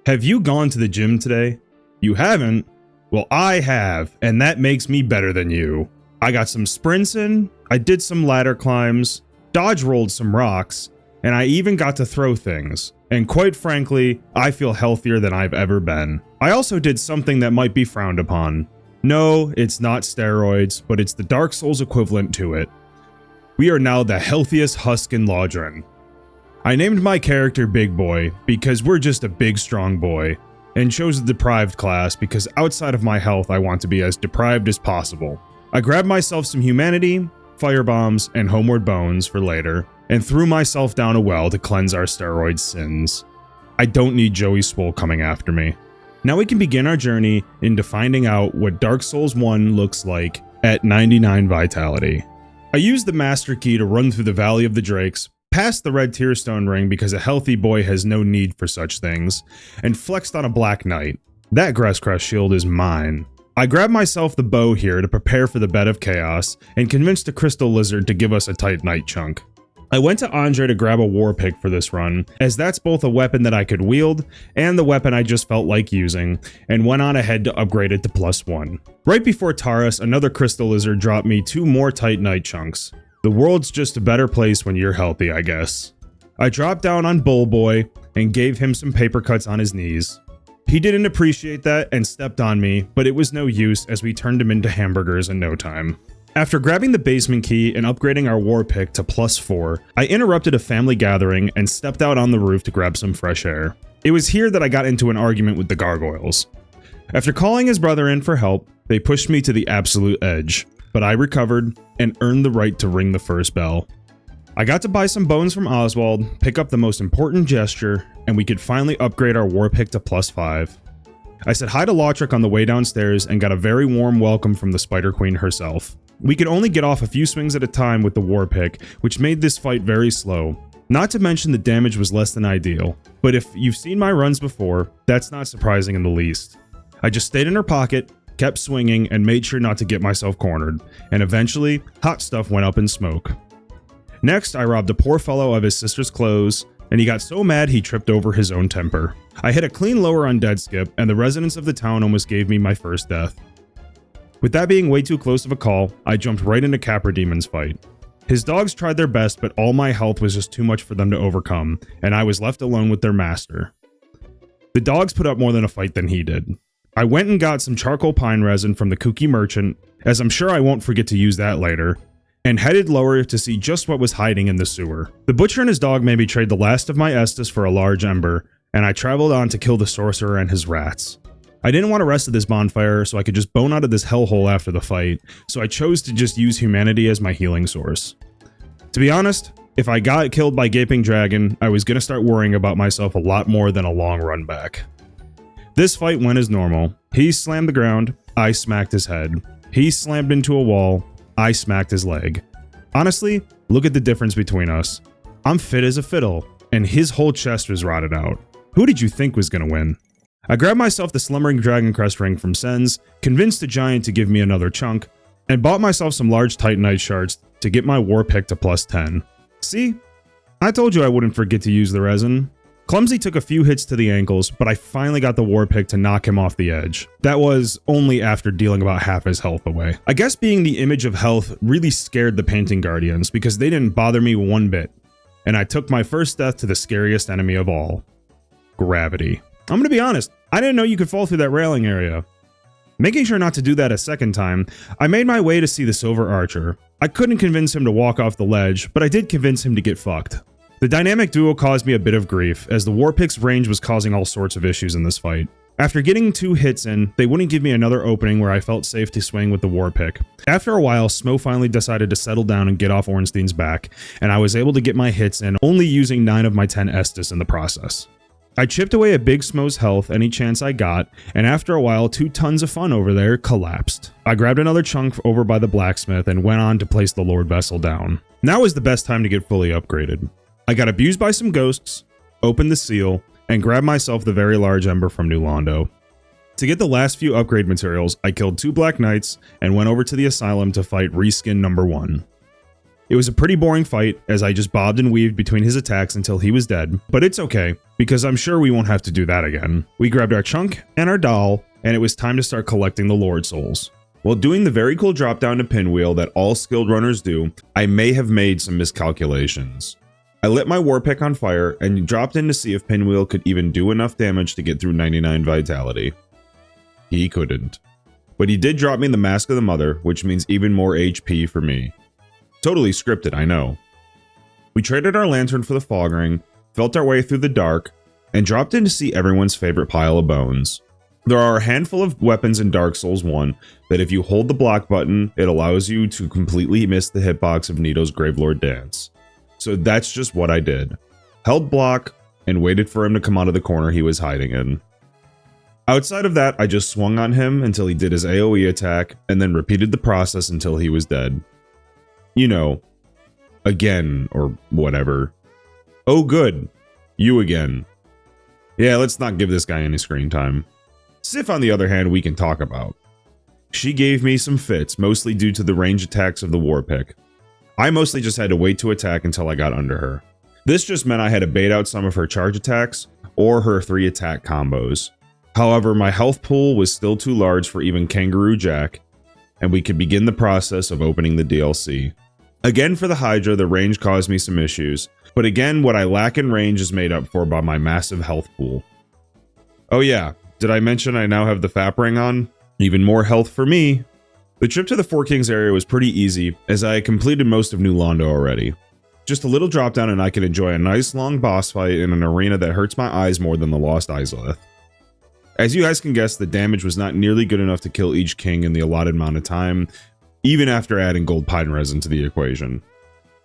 Have you gone to the gym today? You haven't? Well, I have, and that makes me better than you. I got some sprints in, I did some ladder climbs, dodge rolled some rocks, and I even got to throw things. And quite frankly, I feel healthier than I've ever been. I also did something that might be frowned upon. No, it's not steroids, but it's the Dark Souls equivalent to it. We are now the healthiest husk in Lordran. I named my character Big Boy because we're just a big strong boy, and chose the deprived class because outside of my health I want to be as deprived as possible. I grabbed myself some humanity, fire bombs, and homeward bones for later, and threw myself down a well to cleanse our steroid sins. I don't need Joey Swole coming after me. Now we can begin our journey into finding out what Dark Souls 1 looks like at 99 vitality. I used the master key to run through the Valley of the Drakes, past the red tearstone ring because a healthy boy has no need for such things, and flexed on a black knight. That Grasscrest shield is mine. I grabbed myself the bow here to prepare for the bed of chaos, and convinced a crystal lizard to give us a tight knight chunk. I went to Andre to grab a war pick for this run, as that's both a weapon that I could wield, and the weapon I just felt like using, and went on ahead to upgrade it to +1. Right before Taurus, another crystal lizard dropped me 2 more tight knight chunks. The world's just a better place when you're healthy, I guess. I dropped down on Bull Boy and gave him some paper cuts on his knees. He didn't appreciate that and stepped on me, but it was no use as we turned him into hamburgers in no time. After grabbing the basement key and upgrading our war pick to +4, I interrupted a family gathering and stepped out on the roof to grab some fresh air. It was here that I got into an argument with the gargoyles. After calling his brother in for help, they pushed me to the absolute edge, but I recovered and earned the right to ring the first bell. I got to buy some bones from Oswald, pick up the most important gesture, and we could finally upgrade our war pick to +5. I said hi to Lautrec on the way downstairs and got a very warm welcome from the Spider Queen herself. We could only get off a few swings at a time with the war pick, which made this fight very slow. Not to mention the damage was less than ideal, but if you've seen my runs before, that's not surprising in the least. I just stayed in her pocket, kept swinging, and made sure not to get myself cornered, and eventually, hot stuff went up in smoke. Next, I robbed a poor fellow of his sister's clothes, and he got so mad he tripped over his own temper. I hit a clean lower on dead skip, and the residents of the town almost gave me my first death. With that being way too close of a call, I jumped right into Capra Demon's fight. His dogs tried their best, but all my health was just too much for them to overcome, and I was left alone with their master. The dogs put up more than a fight than he did. I went and got some charcoal pine resin from the kooky merchant, as I'm sure I won't forget to use that later, and headed lower to see just what was hiding in the sewer. The butcher and his dog made me trade the last of my Estus for a large ember, and I traveled on to kill the sorcerer and his rats. I didn't want to rest at this bonfire, so I could just bone out of this hellhole after the fight, so I chose to just use humanity as my healing source. To be honest, if I got killed by Gaping Dragon, I was gonna start worrying about myself a lot more than a long run back. This fight went as normal. He slammed the ground, I smacked his head. He slammed into a wall, I smacked his leg. Honestly, look at the difference between us. I'm fit as a fiddle, and his whole chest was rotted out. Who did you think was gonna win? I grabbed myself the Slumbering Dragon Crest ring from Sen's, convinced the giant to give me another chunk, and bought myself some large Titanite shards to get my war pick to +10. See? I told you I wouldn't forget to use the resin. Clumsy took a few hits to the ankles, but I finally got the war pick to knock him off the edge. That was only after dealing about half his health away. I guess being the image of health really scared the Painting Guardians because they didn't bother me one bit, and I took my first death to the scariest enemy of all. Gravity. I'm gonna be honest, I didn't know you could fall through that railing area. Making sure not to do that a second time, I made my way to see the Silver Archer. I couldn't convince him to walk off the ledge, but I did convince him to get fucked. The dynamic duo caused me a bit of grief, as the Warpick's range was causing all sorts of issues in this fight. After getting 2 hits in, they wouldn't give me another opening where I felt safe to swing with the Warpick. After a while, Smo finally decided to settle down and get off Ornstein's back, and I was able to get my hits in, only using 9 of my 10 Estus in the process. I chipped away at Big Smo's health any chance I got, and after a while 2 tons of fun over there collapsed. I grabbed another chunk over by the blacksmith and went on to place the Lord Vessel down. Now is the best time to get fully upgraded. I got abused by some ghosts, opened the seal, and grabbed myself the very large ember from New Londo. To get the last few upgrade materials, I killed 2 Black Knights and went over to the asylum to fight Reskin number 1. It was a pretty boring fight as I just bobbed and weaved between his attacks until he was dead, but it's okay because I'm sure we won't have to do that again. We grabbed our chunk and our doll, and it was time to start collecting the Lord Souls. While doing the very cool drop down to pinwheel that all skilled runners do, I may have made some miscalculations. I lit my war pick on fire and dropped in to see if pinwheel could even do enough damage to get through 99 vitality. He couldn't. But he did drop me the Mask of the Mother, which means even more HP for me. Totally scripted, I know. We traded our lantern for the fog ring, felt our way through the dark, and dropped in to see everyone's favorite pile of bones. There are a handful of weapons in Dark Souls 1 that if you hold the block button, it allows you to completely miss the hitbox of Nito's Gravelord dance. So that's just what I did. Held block and waited for him to come out of the corner he was hiding in. Outside of that, I just swung on him until he did his AoE attack and then repeated the process until he was dead. You know, again or whatever. Oh good, you again. Yeah, let's not give this guy any screen time. Sif, on the other hand, we can talk about. She gave me some fits, mostly due to the range attacks of the war pick. I mostly just had to wait to attack until I got under her. This just meant I had to bait out some of her charge attacks or her 3 attack combos. However, my health pool was still too large for even Kangaroo Jack, and we could begin the process of opening the DLC. Again, for the Hydra, the range caused me some issues, but again, what I lack in range is made up for by my massive health pool. Oh yeah, did I mention I now have the FAP ring on? Even more health for me. The trip to the Four Kings area was pretty easy, as I had completed most of New Londo already. Just a little drop down and I could enjoy a nice long boss fight in an arena that hurts my eyes more than the Lost Izalith. As you guys can guess, the damage was not nearly good enough to kill each king in the allotted amount of time, even after adding gold pine resin to the equation.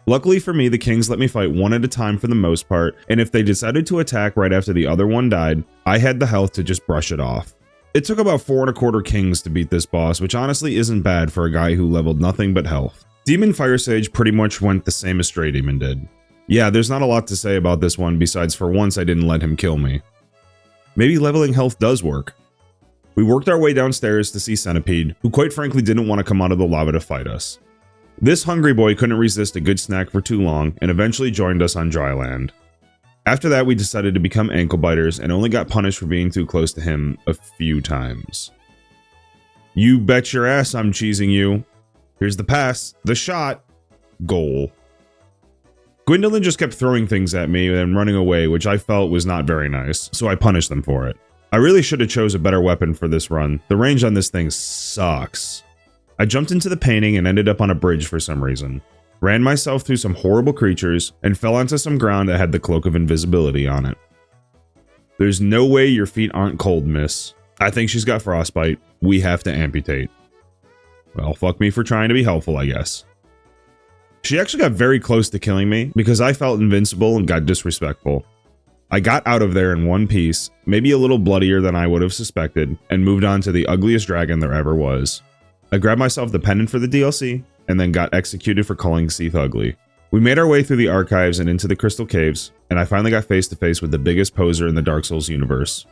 Luckily for me, the kings let me fight one at a time for the most part, and if they decided to attack right after the other one died, I had the health to just brush it off. It took about 4¼ kings to beat this boss, which honestly isn't bad for a guy who leveled nothing but health. Demon Fire Sage pretty much went the same as Stray Demon did. Yeah, there's not a lot to say about this one besides for once I didn't let him kill me. Maybe leveling health does work. We worked our way downstairs to see Centipede, who quite frankly didn't want to come out of the lava to fight us. This hungry boy couldn't resist a good snack for too long and eventually joined us on dry land. After that, we decided to become ankle biters and only got punished for being too close to him a few times. You bet your ass I'm cheesing you. Here's the pass, the shot, goal. Gwendolyn just kept throwing things at me and running away, which I felt was not very nice, so I punished them for it. I really should have chose a better weapon for this run. The range on this thing sucks. I jumped into the painting and ended up on a bridge for some reason. Ran myself through some horrible creatures and fell onto some ground that had the Cloak of Invisibility on it. There's no way your feet aren't cold, miss. I think she's got frostbite. We have to amputate. Well, fuck me for trying to be helpful, I guess. She actually got very close to killing me because I felt invincible and got disrespectful. I got out of there in one piece, maybe a little bloodier than I would have suspected, and moved on to the ugliest dragon there ever was. I grabbed myself the pendant for the DLC, and then got executed for calling Seath ugly. We made our way through the archives and into the Crystal Caves, and I finally got face to face with the biggest poser in the Dark Souls universe.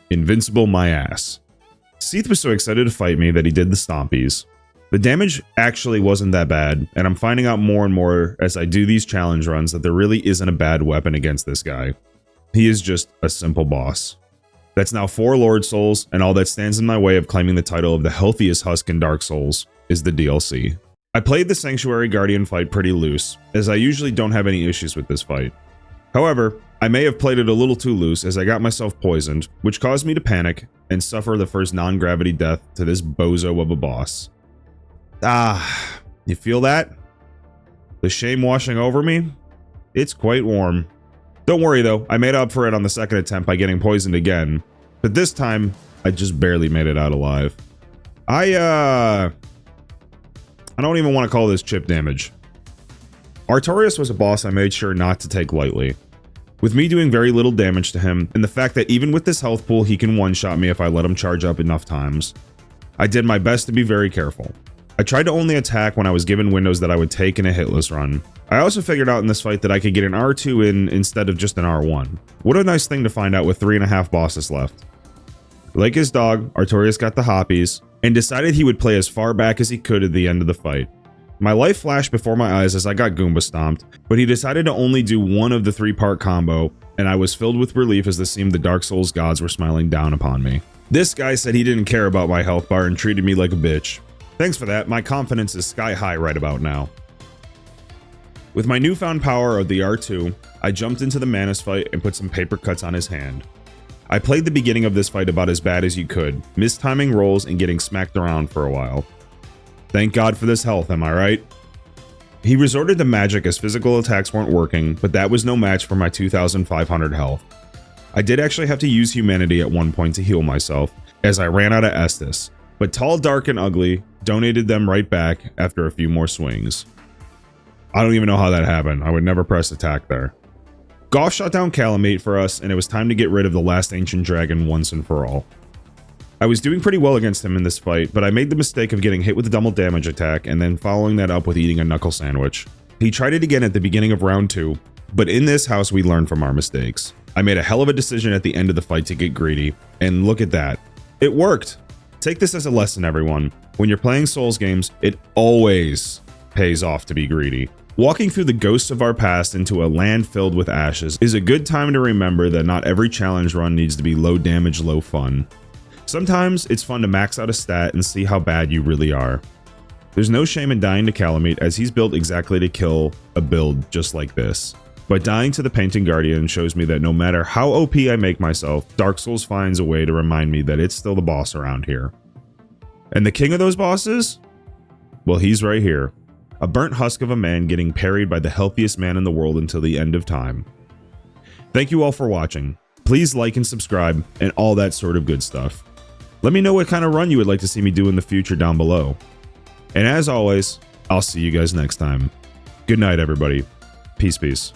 Invincible my ass. Seath was so excited to fight me that he did the stompies. The damage actually wasn't that bad, and I'm finding out more and more as I do these challenge runs that there really isn't a bad weapon against this guy. He is just a simple boss. That's now 4 Lord Souls, and all that stands in my way of claiming the title of the healthiest husk in Dark Souls is the DLC. I played the Sanctuary Guardian fight pretty loose, as I usually don't have any issues with this fight. However, I may have played it a little too loose as I got myself poisoned, which caused me to panic and suffer the first non-gravity death to this bozo of a boss. Ah, you feel that? The shame washing over me? It's quite warm. Don't worry though, I made up for it on the second attempt by getting poisoned again, but this time, I just barely made it out alive. I don't even want to call this chip damage. Artorias was a boss I made sure not to take lightly. With me doing very little damage to him, and the fact that even with this health pool he can one-shot me if I let him charge up enough times, I did my best to be very careful. I tried to only attack when I was given windows that I would take in a hitless run. I also figured out in this fight that I could get an R2 in instead of just an R1. What a nice thing to find out with 3.5 bosses left. Like his dog, Artorias got the hoppies, and decided he would play as far back as he could at the end of the fight. My life flashed before my eyes as I got Goomba stomped, but he decided to only do one of the 3-part combo, and I was filled with relief as it seemed the Dark Souls gods were smiling down upon me. This guy said he didn't care about my health bar and treated me like a bitch. Thanks for that, my confidence is sky high right about now. With my newfound power of the R2, I jumped into the Manus fight and put some paper cuts on his hand. I played the beginning of this fight about as bad as you could, mistiming rolls and getting smacked around for a while. Thank God for this health, am I right? He resorted to magic as physical attacks weren't working, but that was no match for my 2,500 health. I did actually have to use humanity at one point to heal myself, as I ran out of Estus, but Tall, Dark, and Ugly donated them right back after a few more swings. I don't even know how that happened, I would never press attack there. Goff shot down Calamate for us, and it was time to get rid of the last ancient dragon once and for all. I was doing pretty well against him in this fight, but I made the mistake of getting hit with a double damage attack and then following that up with eating a knuckle sandwich. He tried it again at the beginning of round 2, but in this house we learn from our mistakes. I made a hell of a decision at the end of the fight to get greedy, and look at that. It worked! Take this as a lesson, everyone. When you're playing Souls games, it always pays off to be greedy. Walking through the ghosts of our past into a land filled with ashes is a good time to remember that not every challenge run needs to be low damage, low fun. Sometimes it's fun to max out a stat and see how bad you really are. There's no shame in dying to Calamate as he's built exactly to kill a build just like this. But dying to the Painting Guardian shows me that no matter how OP I make myself, Dark Souls finds a way to remind me that it's still the boss around here. And the king of those bosses? Well, he's right here. A burnt husk of a man getting parried by the healthiest man in the world until the end of time. Thank you all for watching. Please like and subscribe and all that sort of good stuff. Let me know what kind of run you would like to see me do in the future down below. And as always, I'll see you guys next time. Good night, everybody. Peace, peace.